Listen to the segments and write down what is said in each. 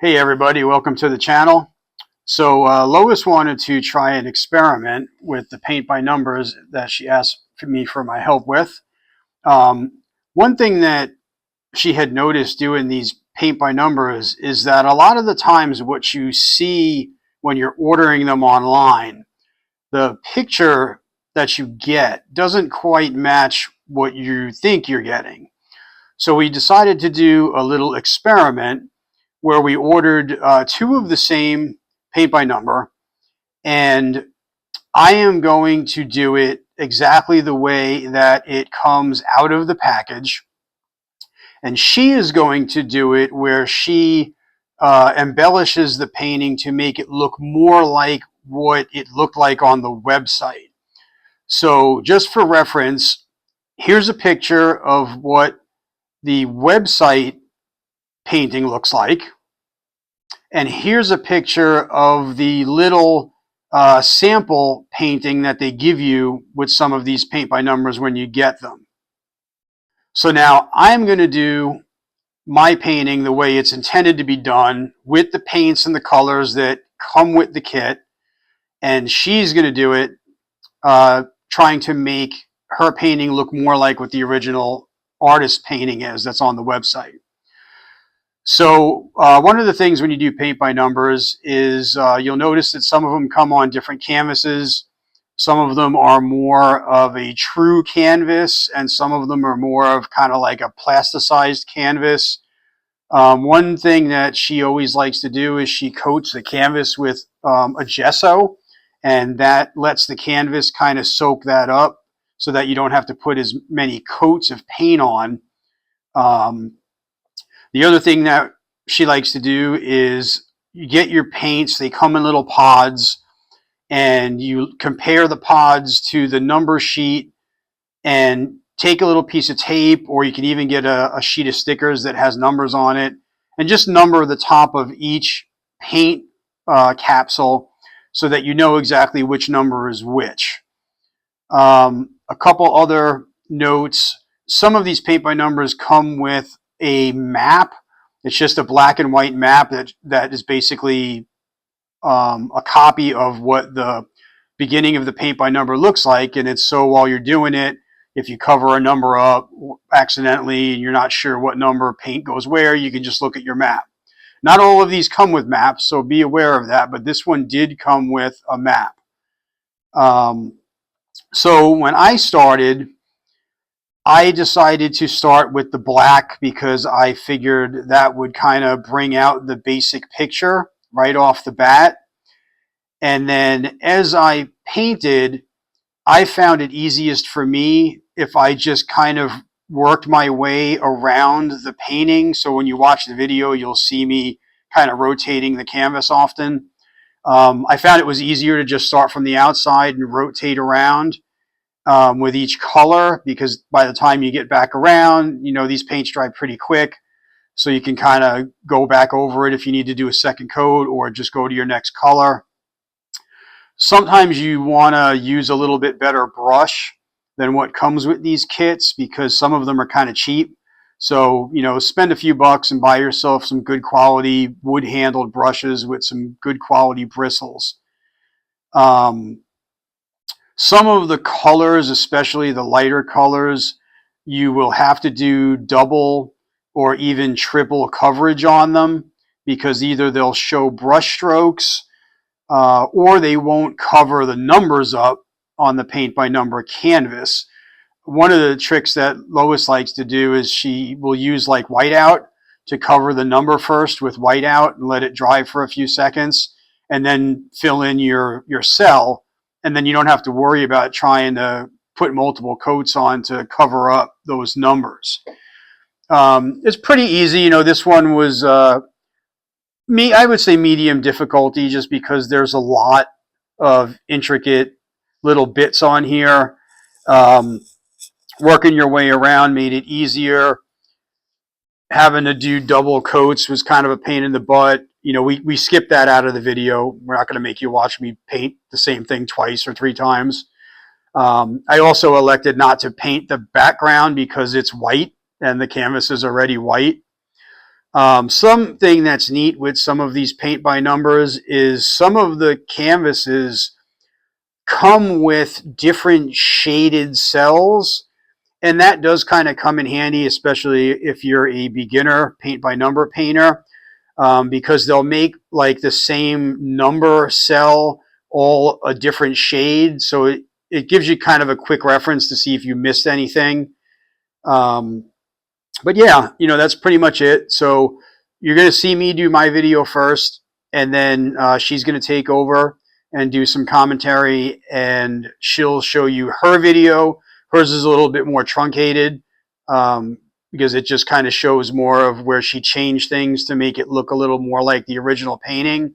Hey everybody, welcome to the channel. So Lois wanted to try an experiment with the paint by numbers that she asked me for my help with. One thing that she had noticed doing these paint by numbers is that a lot of the times what you see when you're ordering them online, the picture that you get doesn't quite match what you think you're getting. So we decided to do a little experiment where we ordered two of the same paint by number, and I am going to do it exactly the way that it comes out of the package, and she is going to do it where she embellishes the painting to make it look more like what it looked like on the website. So just for reference, here's a picture of what the website painting looks like. And here's a picture of the little sample painting that they give you with some of these paint by numbers when you get them. So now I'm going to do my painting the way it's intended to be done with the paints and the colors that come with the kit. And she's going to do it trying to make her painting look more like what the original artist painting is that's on the website. So one of the things when you do paint by numbers is you'll notice that some of them come on different canvases. Some of them are more of a true canvas, and some of them are more of kind of like a plasticized canvas. One thing that she always likes to do is she coats the canvas with a gesso, and that lets the canvas kind of soak that up so that you don't have to put as many coats of paint on. The other thing that she likes to do is you get your paints, they come in little pods, and you compare the pods to the number sheet and take a little piece of tape, or you can even get a sheet of stickers that has numbers on it, and just number the top of each paint capsule so that you know exactly which number is which. A couple other notes. Some of these paint by numbers come with a map. It's just a black and white map that is basically a copy of what the beginning of the paint by number looks like. And it's so while you're doing it, if you cover a number up accidentally and you're not sure what number paint goes where, you can just look at your map. Not all of these come with maps, so be aware of that, but this one did come with a map. So when I started, I decided to start with the black because I figured that would kind of bring out the basic picture right off the bat. And then as I painted, I found it easiest for me if I just kind of worked my way around the painting. So when you watch the video, you'll see me kind of rotating the canvas often. I found it was easier to just start from the outside and rotate around with each color, because by the time you get back around, you know, these paints dry pretty quick. So you can kind of go back over it if you need to do a second coat or just go to your next color. Sometimes you want to use a little bit better brush than what comes with these kits because some of them are kind of cheap. So, you know, spend a few bucks and buy yourself some good quality wood handled brushes with some good quality bristles. Some of the colors, especially the lighter colors, you will have to do double or even triple coverage on them because either they'll show brush strokes or they won't cover the numbers up on the paint by number canvas. One of the tricks that Lois likes to do is she will use like whiteout to cover the number first with whiteout and let it dry for a few seconds, and then fill in your cell, and then you don't have to worry about trying to put multiple coats on to cover up those numbers. It's pretty easy. You know, this one was I would say medium difficulty just because there's a lot of intricate little bits on here. Working your way around made it easier. Having to do double coats was kind of a pain in the butt. You know, we skipped that out of the video. We're not going to make you watch me paint the same thing twice or three times. I also elected not to paint the background because it's white and the canvas is already white. Something that's neat with some of these paint by numbers is some of the canvases come with different shaded cells, and that does kind of come in handy, especially if you're a beginner paint by number painter, because they'll make like the same number cell all a different shade, so it gives you kind of a quick reference to see if you missed anything. Um, but yeah, that's pretty much it. So you're going to see me do my video first, and then she's going to take over and do some commentary, and she'll show you her video. Hers is a little bit more truncated, because it just kind of shows more of where she changed things to make it look a little more like the original painting.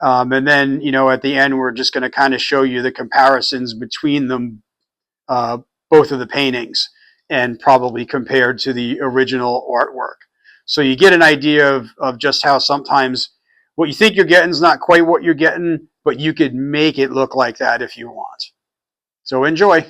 And then, at the end, we're just going to kind of show you the comparisons between them, uh, both of the paintings, and probably compared to the original artwork. So you get an idea of just how sometimes what you think you're getting is not quite what you're getting, but you could make it look like that if you want. So enjoy.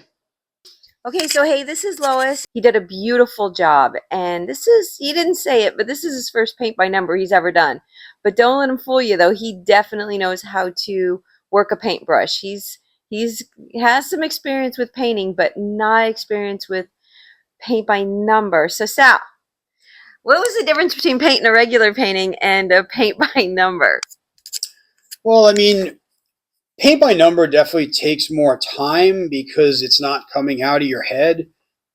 Okay, so hey, this is Lois. He did a beautiful job, and he didn't say it, but this is his first paint by number he's ever done. But don't let him fool you, though. He definitely knows how to work a paintbrush. He's has some experience with painting, but not experience with paint by number. So Sal, what was the difference between painting a regular painting and a paint by number? Well, I mean, paint by number definitely takes more time because it's not coming out of your head.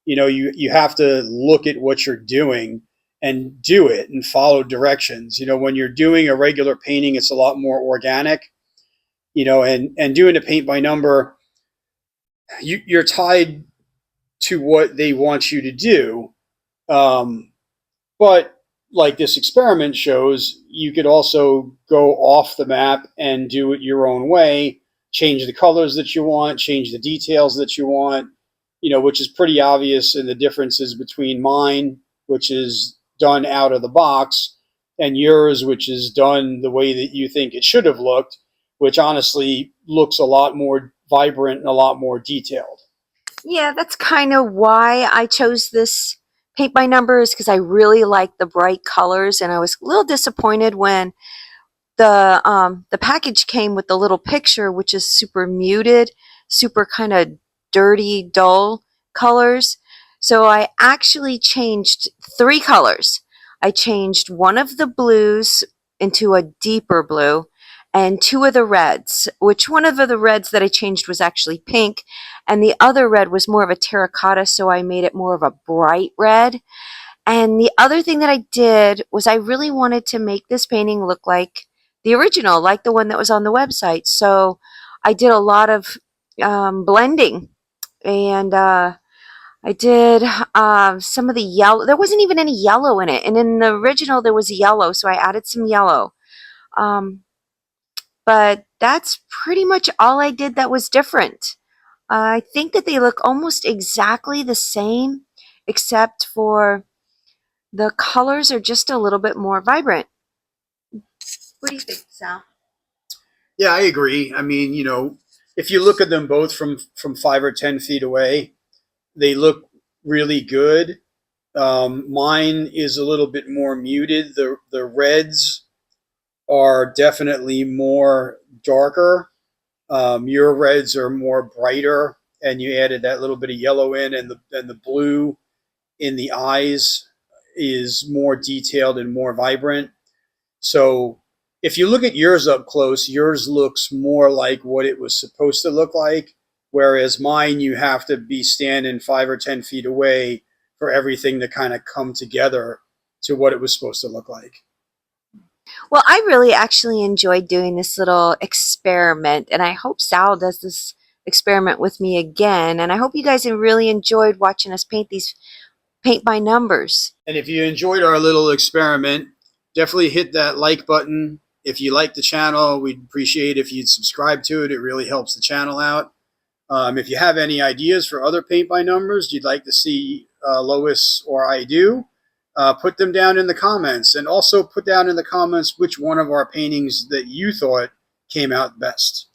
You have to look at what you're doing and do it and follow directions. When you're doing a regular painting, it's a lot more organic. And doing a paint by number, you're tied to what they want you to do. Um, but like this experiment shows, you could also go off the map and do it your own way, change the colors that you want, change the details that you want, which is pretty obvious in the differences between mine, which is done out of the box, and yours, which is done the way that you think it should have looked, which honestly looks a lot more vibrant and a lot more detailed. Yeah, that's kind of why I chose this paint by number, is because I really like the bright colors, and I was a little disappointed when the package came with the little picture, which is super muted, super kind of dirty, dull colors. So I actually changed 3 colors. I changed one of the blues into a deeper blue and 2 of the reds, which one of the reds that I changed was actually pink, and the other red was more of a terracotta, so I made it more of a bright red. And the other thing that I did was I really wanted to make this painting look like the original, like the one that was on the website. So I did a lot of blending, and I did some of the yellow. There wasn't even any yellow in it, and in the original there was yellow, so I added some yellow. Um, but that's pretty much all I did that was different. I think that they look almost exactly the same, except for the colors are just a little bit more vibrant. What do you think, Sal? Yeah, I agree. I mean, if you look at them both from 5 or 10 feet away, they look really good. Mine is a little bit more muted. The reds are definitely more darker. Your reds are more brighter, and you added that little bit of yellow in, and the blue in the eyes is more detailed and more vibrant. So if you look at yours up close, yours looks more like what it was supposed to look like, whereas mine, you have to be standing 5 or 10 feet away for everything to kind of come together to what it was supposed to look like. Well, I really actually enjoyed doing this little experiment, and I hope Sal does this experiment with me again. And I hope you guys have really enjoyed watching us paint these paint by numbers. And if you enjoyed our little experiment, definitely hit that like button. If you like the channel, we'd appreciate if you'd subscribe to it. It really helps the channel out. If you have any ideas for other paint by numbers you'd like to see Lois or I do, put them down in the comments. And also put down in the comments which one of our paintings that you thought came out best.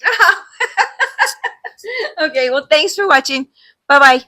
Okay, well, thanks for watching. Bye-bye.